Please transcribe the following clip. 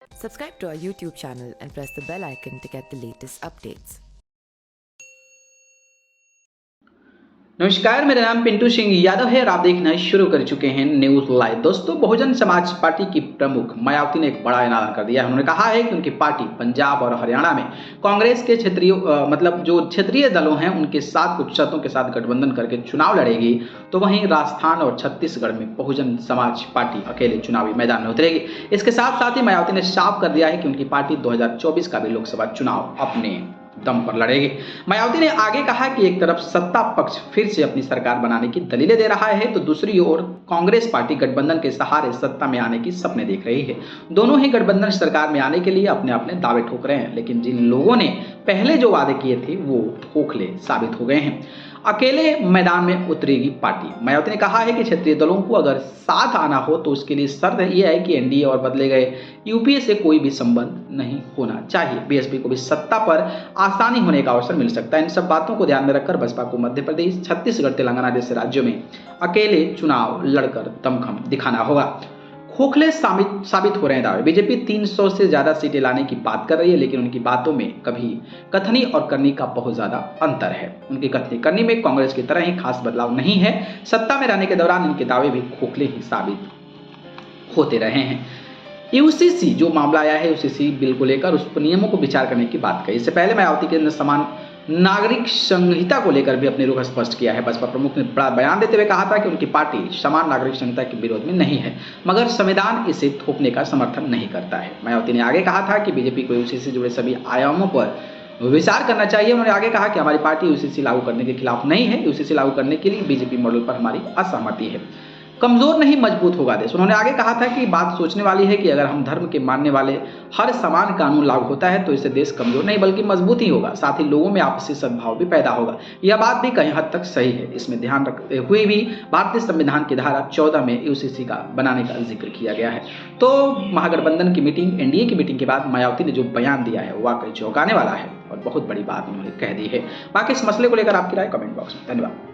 Subscribe to our YouTube channel and press the bell icon to get the latest updates. नमस्कार, मेरा नाम पिंटू सिंह यादव है और आप देखना शुरू कर चुके हैं न्यूज लाइव। दोस्तों, बहुजन समाज पार्टी की प्रमुख मायावती ने एक बड़ा ऐलान कर दिया है। उन्होंने कहा है कि उनकी पार्टी पंजाब और हरियाणा में कांग्रेस के क्षेत्रीय जो क्षेत्रीय दलों हैं उनके साथ कुछ शर्तों के साथ गठबंधन करके चुनाव लड़ेगी, तो वहीं राजस्थान और छत्तीसगढ़ में बहुजन समाज पार्टी अकेले चुनावी मैदान में उतरेगी। इसके साथ साथ ही मायावती ने साफ कर दिया है कि उनकी पार्टी 2024 का भी लोकसभा चुनाव अपने दम पर लड़ेगी। मायावती ने आगे कहा कि एक तरफ सत्ता पक्ष फिर से अपनी सरकार बनाने की दलीलें दे रहा है, तो दूसरी ओर कांग्रेस पार्टी गठबंधन के सहारे सत्ता में आने की सपने देख रही है। दोनों ही गठबंधन सरकार में आने के लिए अपने अपने दावे ठोक रहे हैं, लेकिन जिन लोगों ने पहले जो वादे किए थे वो खोखले साबित हो गए हैं। अकेले मैदान में उतरेगी पार्टी। मायावती ने कहा है कि क्षेत्रीय दलों को अगर साथ आना हो तो उसके लिए शर्त यह है कि एनडीए और बदले गए यूपीए से कोई भी संबंध नहीं होना चाहिए। बीएसपी को भी सत्ता पर आसानी होने का अवसर मिल सकता है। इन सब बातों को ध्यान में रखकर बसपा को मध्य प्रदेश, छत्तीसगढ़, तेलंगाना जैसे राज्यों में अकेले चुनाव लड़कर दमखम दिखाना होगा। खोखले साबित हो रहे हैं दावे। बीजेपी 300 से ज्यादा सीटें लाने की बात कर रही है, लेकिन उनकी बातों में कभी कथनी और करनी का बहुत ज्यादा अंतर है। उनकी कथनी करनी में कांग्रेस की तरह ही खास बदलाव नहीं है। सत्ता में रहने के दौरान इनके दावे भी खोखले ही साबित होते रहे हैं। यूसीसी जो मामला आया है, यूसीसी बिल को लेकर उस पर नियमों को विचार करने की बात कही। इससे पहले मायावती के समान नागरिक संहिता को लेकर भी अपने रुख स्पष्ट किया है। बसपा प्रमुख ने बड़ा बयान देते हुए कहा था कि उनकी पार्टी समान नागरिक संहिता के विरोध में नहीं है, मगर संविधान इसे थोपने का समर्थन नहीं करता है। मायावती ने आगे कहा था कि बीजेपी को यूसीसी से जुड़े सभी आयामों पर विचार करना चाहिए। उन्होंने आगे कहा कि हमारी पार्टी यूसीसी लागू करने के खिलाफ नहीं है। यूसीसी लागू करने के लिए बीजेपी मॉडल पर हमारी असहमति है। कमजोर नहीं मजबूत होगा देश। उन्होंने आगे कहा था कि बात सोचने वाली है कि अगर हम धर्म के मानने वाले हर समान कानून लागू होता है तो इससे देश कमजोर नहीं बल्कि मजबूत ही होगा। साथ ही लोगों में आपसी सद्भाव भी पैदा होगा। यह बात भी कहीं हद तक सही है। इसमें ध्यान रखते हुए भी भारतीय संविधान की धारा 14 में यूसीसी का बनाने का जिक्र किया गया है। तो महागठबंधन की मीटिंग, एनडीए की मीटिंग के बाद मायावती ने जो बयान दिया है वाकई चौंकाने वाला है और बहुत बड़ी बात उन्होंने कह दी है। बाकी इस मसले को लेकर आपकी राय कमेंट बॉक्स में। धन्यवाद।